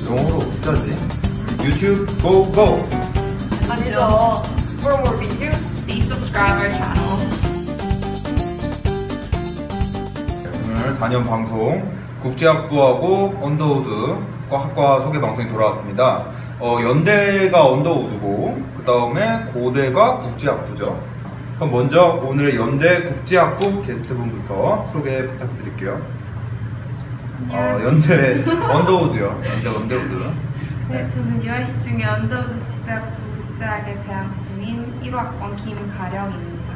영어로 어쩌지? 유튜브 고고! 아니죠. For more videos, please subscribe our channel. 오늘 4년 방송 국제학부하고 언더우드 학과 소개 방송이 돌아왔습니다. 연대가 언더우드고 그 다음에 고대가 국제학부죠. 그럼 먼저 오늘의 연대 국제학부 게스트분부터 소개 부탁드릴게요. 안녕하세요. 연대 언더우드요. 연대 언더우드. 네, 저는 UIC 중에 언더우드 국제학부 국제학에 재학 중인 1호학번 김가령입니다.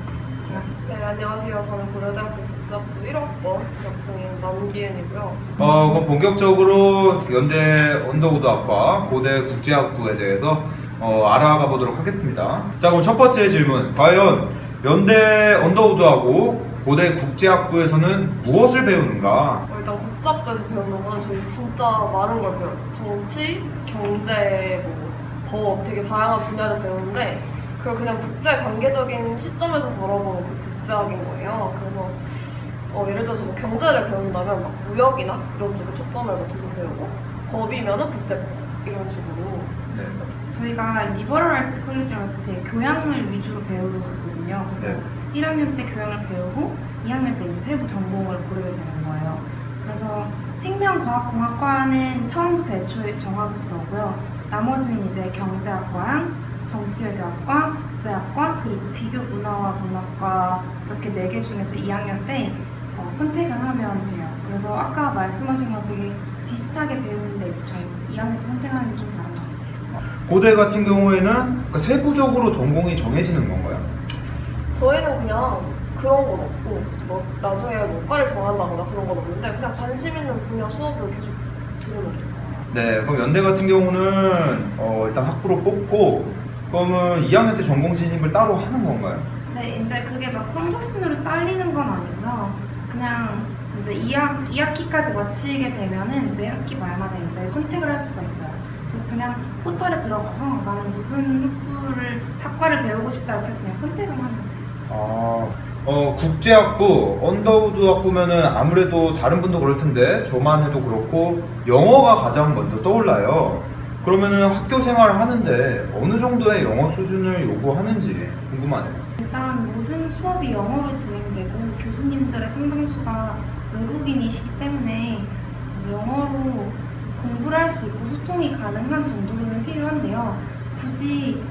반갑습니다. 네, 안녕하세요. 저는 고려대학교 국제학부 1학번 재학 중인 남기은이고요. 그럼 본격적으로 연대 언더우드 학과 고대 국제학부에 대해서 알아가 보도록 하겠습니다. 자, 그럼 첫 번째 질문. 과연 연대 언더우드하고 고대 국제학부에서는 무엇을 배우는가? 일단 국제학부에서 배우는 거는 저희 진짜 많은 걸 배워요. 정치, 경제, 법 되게 다양한 분야를 배우는데 그걸 그냥 국제 관계적인 시점에서 바라보는 그 국제학인 거예요. 그래서 예를 들어서 뭐 경제를 배운다면 막 무역이나 이런 쪽에 초점을 맞춰서 배우고 법이면은 국제법 이런 식으로. 네. 저희가 리버럴 아츠 컬리지라서 되게 교양을 위주로 배우거든요. 그래서 1학년 때 교양을 배우고 2학년 때 이제 세부 전공을 고르게 되는 거예요. 그래서 생명과학공학과는 처음부터 애초에 정하고 들어오고요. 나머지는 이제 경제학과랑 정치외교학과, 국제학과, 그리고 비교문화와 문학과 이렇게 4개 중에서 2학년 때 선택을 하면 돼요. 그래서 아까 말씀하신 거랑 되게 비슷하게 배우는데 이제 저희 2학년 때 선택하는 게 좀 다른 것 같아요. 고대 같은 경우에는 그러니까 세부적으로 전공이 정해지는 건가요? 저희는 그냥 그런 건 없고 뭐 나중에 뭐 과를 정한다거나 그런 건 없는데 그냥 관심 있는 분야 수업을 계속 들으면 돼요. 네, 그럼 연대 같은 경우는 일단 학부로 뽑고 그러면 2학년 때 전공 진입을 따로 하는 건가요? 네, 이제 그게 막 성적순으로 잘리는 건 아니고요. 그냥 이제 2학기까지 마치게 되면은 매 학기 말마다 이제 선택을 할 수가 있어요. 그래서 그냥 포털에 들어가서 나는 무슨 학과를 배우고 싶다 이렇게 해서 그냥 선택을 하면 돼요. 국제학부, 언더우드 학부면은 아무래도 다른 분도 그럴 텐데 저만 해도 그렇고 영어가 가장 먼저 떠올라요. 그러면은 학교 생활을 하는데 어느 정도의 영어 수준을 요구하는지 궁금하네요. 일단 모든 수업이 영어로 진행되고 교수님들의 상당수가 외국인이시기 때문에 영어로 공부를 할 수 있고 소통이 가능한 정도로는 필요한데요. 굳이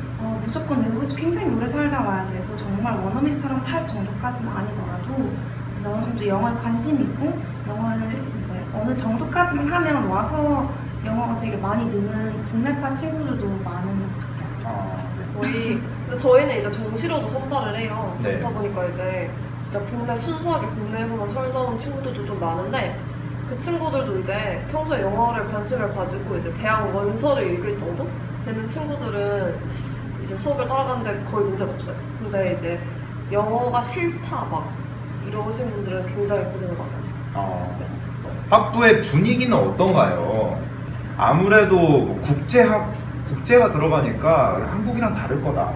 무조건 외국에서 굉장히 오래 살다 와야 되고 정말 원어민처럼 할 정도까지는 아니더라도 이제 어느 정도 영어에 관심이 있고 영어를 이제 어느 정도까지만 하면 와서 영어가 되게 많이 느는 국내파 친구들도 많은 것 같아요. 근데 저희는 이제 정시로도 선발을 해요. 네. 그렇다 보니까 이제 진짜 순수하게 국내에서만 살다 온 친구들도 좀 많은데 그 친구들도 이제 평소에 영어를 관심을 가지고 이제 대학 원서를 읽을 정도 되는 친구들은 이제 수업을 따라가는데 거의 문제가 없어요. 근데 이제 영어가 싫다 막 이러신 분들은 굉장히 고생을 많이 하죠. 학부의 분위기는 어떤가요? 아무래도 뭐 국제가 들어가니까 한국이랑 다를 거다.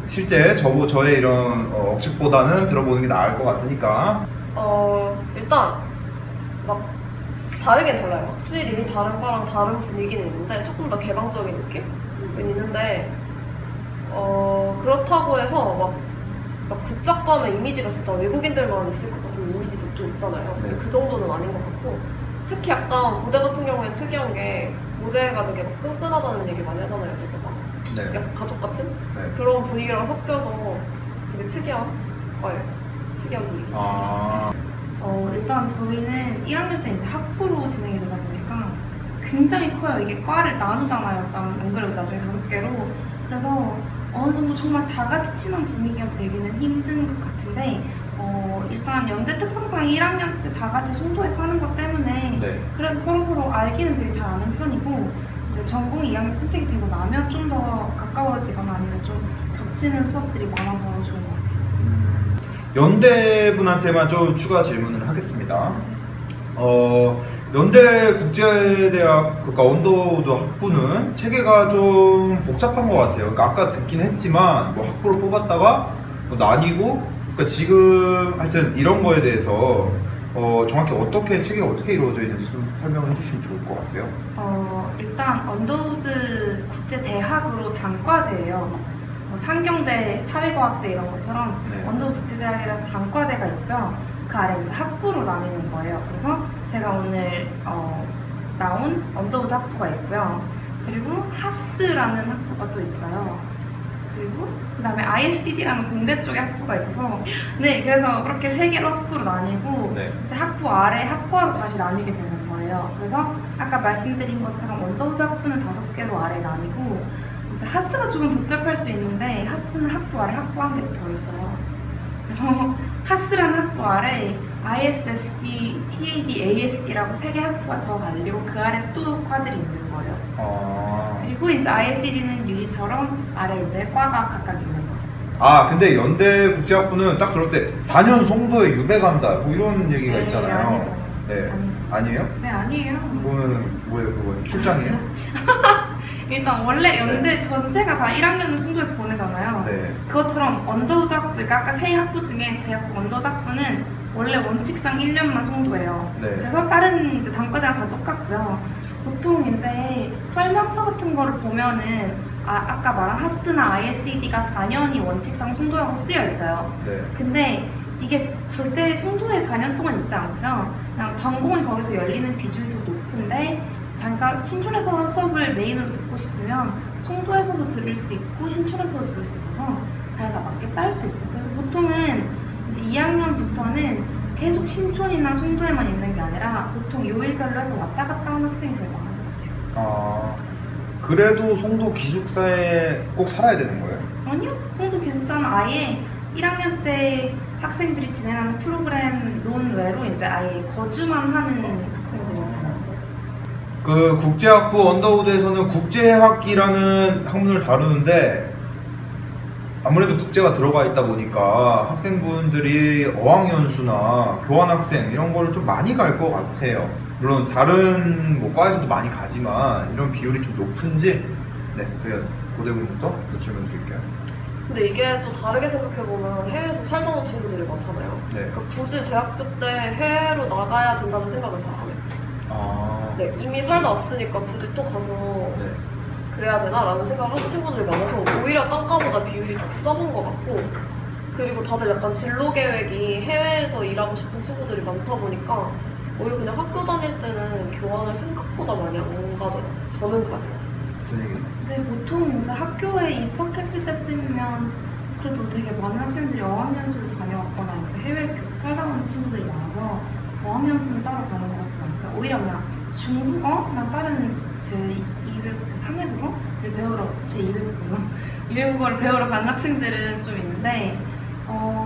실제 저의 이런 억측보다는 들어보는 게 나을 것 같으니까. 일단 막 다르긴 달라요. 확실히 다른 과랑 다른 분위기는 있는데 조금 더 개방적인 느낌은 있는데 그렇다고 해서 막 국제학과면 이미지가 진짜 외국인들만 있을 것 같은 이미지도 좀 있잖아요. 근데 그 정도는 아닌 것 같고 특히 약간 고대 같은 경우에 특이한 게 고대가 되게 막 끈끈하다는 얘기 많이 하잖아요. 되게 막 네. 약간 가족 같은 네. 그런 분위기랑 섞여서 되게 특이한 분위기. 일단 저희는 1학년 때 이제 학부로 진행이 되다 보니까 굉장히 커요. 이게 과를 나누잖아요. 일단 연결을 나중에 5개로. 그래서 어느 정도 정말 다 같이 친한 분위기가 되기는 힘든 것 같은데 일단 연대 특성상 1학년 때 다 같이 송도에 사는 것 때문에 그래도 서로 알기는 되게 잘 아는 편이고 이제 전공이 2학년 선택이 되고 나면 좀 더 가까워지거나 아니면 좀 겹치는 수업들이 많아서 좋은 것 같아요. 연대분한테만 좀 추가 질문을 하겠습니다. 연대 국제대학, 그러니까 언더우드 학부는 체계가 좀 복잡한 것 같아요. 그러니까 아까 듣긴 했지만 뭐 학부를 뽑았다가 뭐 나뉘고, 그러니까 지금 하여튼 이런 거에 대해서 정확히 체계가 어떻게 이루어져 있는지 좀 설명을 해주시면 좋을 것 같아요. 일단 언더우드 국제대학으로 단과대예요. 상경대, 사회과학대 이런 것처럼 네. 언더우드 국제대학이라는 단과대가 있고요. 그 아래 이제 학부로 나뉘는 거예요. 그래서 제가 오늘 나온 언더우드 학부가 있고요. 그리고 하스라는 학부가 또 있어요. 그리고 그 다음에 ISCD라는 공대 쪽에 학부가 있어서 네, 그래서 그렇게 세 개로 학부로 나뉘고 네. 이제 학부 아래 학과로 다시 나뉘게 되는 거예요. 그래서 아까 말씀드린 것처럼 언더우드 학부는 5개로 아래 나뉘고 이제 하스가 조금 복잡할 수 있는데 하스는 학부 아래 학부 한 개 더 있어요. 그래서 하스라는 학부 아래 ISSD, TAD, ASD라고 3개 학부가 더 갈리고 그 아래 또 과들이 있는 거예요. 그리고 이제 ISCD는 유리처럼 아래 이제 과가 각각 있는 거죠. 근데 연대 국제학부는 딱 들었을 때 4년 송도에 유배 간다 뭐 이런 얘기가 네, 있잖아요. 아니죠. 네. 아니죠. 아니에요? 네, 아니에요. 그거는 뭐예요? 그건 출장이에요? 일단 원래 연대 전체가 다 1학년을 송도에서 보내잖아요. 네. 그것처럼 언더우드 학부, 그러니까 아까 세 학부 중에 제 학부 언더우드 학부는 원래 원칙상 1년만 송도예요. 네. 그래서 다른 이제 단과대랑 다 똑같고요. 보통 이제 설명서 같은 거를 보면은 아까 말한 하스나 ISCD가 4년이 원칙상 송도라고 쓰여 있어요. 네. 근데 이게 절대 송도에 4년 동안 있지 않고요. 그냥 전공이 거기서 열리는 비중이 더 높은데 자기가 신촌에서 수업을 메인으로 듣고 싶으면 송도에서도 들을 수 있고 신촌에서도 들을 수 있어서 자기가 맞게 짤 수 있어요. 그래서 보통은 이제 2학년부터는 계속 신촌이나 송도에만 있는 게 아니라 보통 요일별로 해서 왔다 갔다 하는 학생이 제일 많은 것 같아요. 그래도 송도 기숙사에 꼭 살아야 되는 거예요? 아니요. 송도 기숙사는 아예 1학년 때 학생들이 진행하는 프로그램 논외로 이제 아예 거주만 하는 학생들이 있어요. 그 국제학부 언더우드에서는 국제학기라는 학문을 다루는데 아무래도 국제가 들어가 있다 보니까 학생분들이 어학연수나 교환학생 이런 거를 좀 많이 갈 것 같아요. 물론 다른 뭐 과에서도 많이 가지만 이런 비율이 좀 높은지 그냥 고대군부터 몇 질문 드릴게요. 근데 이게 또 다르게 생각해보면 해외에서 살다 온 친구들이 많잖아요. 네. 그러니까 굳이 대학교 때 해외로 나가야 된다는 생각을 잘 안 해요. 네, 이미 살다 왔으니까 굳이 또 가서 네. 그래야 되나? 라는 생각을 하는 친구들이 많아서 오히려 딴과보다 비율이 좀 적은 것 같고, 그리고 다들 약간 진로 계획이 해외에서 일하고 싶은 친구들이 많다 보니까 오히려 그냥 학교 다닐 때는 교환을 생각보다 많이 안 가더라고요. 저는 가지만. 네, 보통 이제 학교에 입학했을 때쯤이면 그래도 되게 많은 학생들이 어학연수를 다녀왔거나 이제 해외에서 계속 살다 온 친구들이 많아서 어학연수는 따로 가는 것 같진 않고요. 오히려 그냥 중국어나 다른 제2외국, 제3외국어를 배우러, 제2외국어를 배우러 가는 학생들은 좀 있는데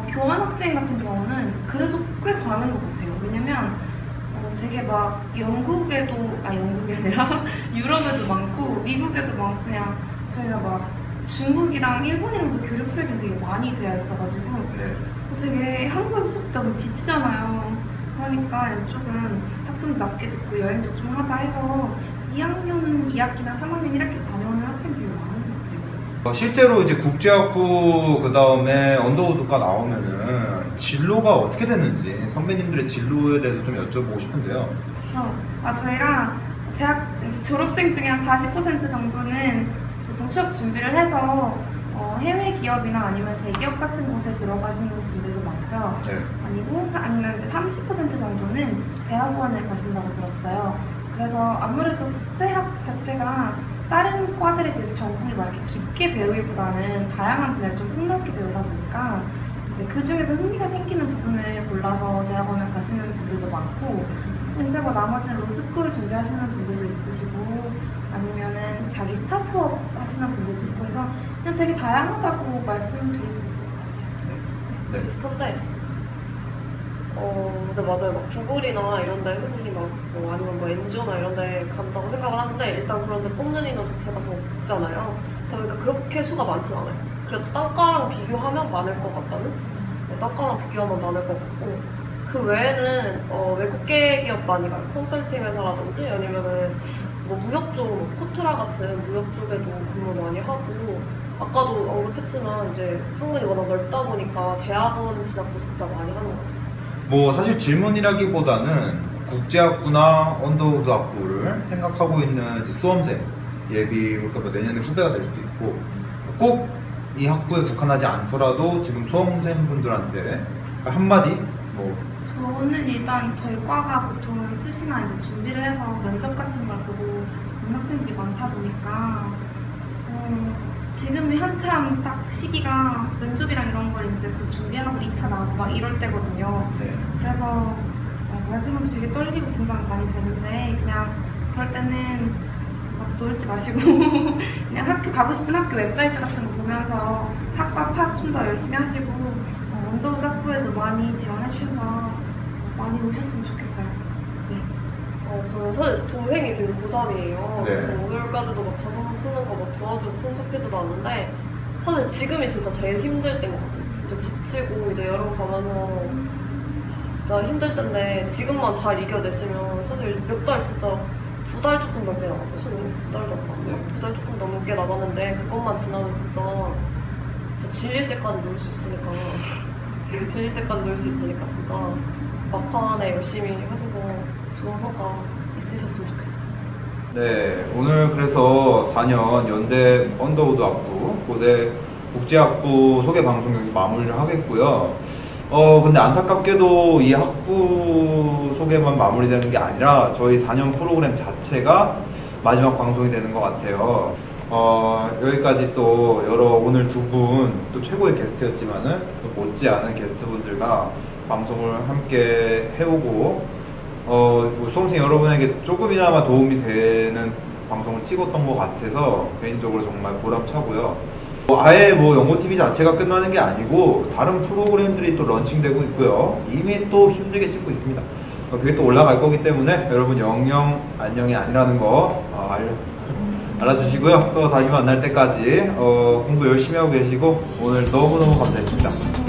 교환학생 같은 경우는 그래도 꽤 가는 것 같아요. 왜냐면 되게 막 영국이 아니라 유럽에도 많고 미국에도 많고 그냥 저희가 막 중국이랑 일본이랑도 교류 프로그램이 되게 많이 되어 있어가지고 되게 한국에서 수업 너무 지치잖아요. 그러니까 이제 조금 학점 낮게 듣고 여행도 좀 하자 해서 2학년 2학기나 3학년 1학기 다녀오는 학생들이 많은 것 같아요. 실제로 이제 국제학부 그 다음에 언더우드가 나오면은 진로가 어떻게 되는지 선배님들의 진로에 대해서 좀 여쭤보고 싶은데요. 저희가 대학 졸업생 중에 한 40% 정도는 보통 취업 준비를 해서 해외 기업이나 아니면 대기업 같은 곳에 들어가시는 분들도 많고요. 아니면 이제 30% 정도는 대학원을 가신다고 들었어요. 그래서 아무래도 국제학 자체가 다른 과들에 비해서 전공이 막 이렇게 깊게 배우기보다는 다양한 분야를 좀 폭넓게 배우다 보니까 이제 그 중에서 흥미가 생기는 부분을 골라서 대학원을 가시는 분들도 많고, 이제 뭐 나머지는 로스쿨 준비하시는 분들도 있으시고 아니면은 자기 스타트업 하시는 분들도 있고 해서 그냥 되게 다양하다고 말씀드릴 수 있을 것 같아요. 비슷한데 근데 맞아요. 막 구글이나 이런데 흔히 아니면 뭐 엔조나 이런데 간다고 생각을 하는데 일단 그런데 뽑는 인원 자체가 적잖아요. 그러니까 그렇게 수가 많진 않아요. 그래도 딴과랑 비교하면 많을 것 같다는? 딴과랑 비교하면 많을 것 같고, 그 외에는 외국계 기업 많이 가요. 컨설팅 회사라든지 아니면은 뭐 무역 쪽, 코트라 같은 무역 쪽에도 근무 많이 하고, 아까도 언급했지만 이제 학문이 워낙 넓다 보니까 대학원 진학도 진짜 많이 하는 것 같아요. 뭐 사실 질문이라기보다는 국제학부나 언더우드 학부를 생각하고 있는 이제 수험생 예비, 그러니까 뭐 내년에 후배가 될 수도 있고, 꼭 이 학부에 국한하지 않더라도 지금 수험생분들한테 한마디 뭐. 저는 일단 저희 과가 보통은 수시나 이제 준비를 해서 면접 같은 걸 보고 오는 학생들이 많다 보니까 지금이 한참 딱 시기가 면접이랑 이런 걸 이제 곧 준비하고 2차 나오고 막 이럴 때거든요. 네. 그래서 마지막에 되게 떨리고 긴장 많이 되는데 그냥 그럴 때는 막 놀지 마시고 그냥 학교 가고 싶은 학교 웹사이트 같은 거 보면서 학과 파악 좀 더 열심히 하시고 언더우드 학부에도 많이 지원해 주셔서 많이 오셨으면 좋겠어요. 네. 저는 사실 동생이 지금 고3이에요. 네. 그래서 오늘까지도 막 자소서 쓰는 거 막 도와주고 참석해주고 하는데 사실 지금이 진짜 제일 힘들 때인 것 같아요. 진짜 지치고 이제 여름 가면서 진짜 힘들 텐데 지금만 잘 이겨내시면 사실 몇 달 진짜 2달 조금 넘게 남았죠. 수능이 2달 남았나요? 2달 조금 넘게 남았는데 그것만 지나면 진짜 질릴 때까지 놀 수 있으니까 질릴 때까지 놀 수 있으니까 진짜 막판에 열심히 하셔서 좋은 성과 있으셨으면 좋겠어요. 네, 오늘 그래서 4년 연대 언더우드 학부, 고대 국제학부 소개 방송 여기서 마무리를 하겠고요. 근데 안타깝게도 이 학부 소개만 마무리되는 게 아니라 저희 4년 프로그램 자체가 마지막 방송이 되는 것 같아요. 여기까지 또 오늘 두 분 또 최고의 게스트였지만은 또 못지않은 게스트분들과 방송을 함께 해오고 뭐 수험생 여러분에게 조금이나마 도움이 되는 방송을 찍었던 것 같아서 개인적으로 정말 보람차고요. 아예 뭐 연고TV 자체가 끝나는 게 아니고 다른 프로그램들이 또 런칭되고 있고요. 이미 또 힘들게 찍고 있습니다. 그게 또 올라갈 거기 때문에 여러분 영영 안녕이 아니라는 거 알아주시고요. 또 다시 만날 때까지 공부 열심히 하고 계시고 오늘 너무너무 감사했습니다.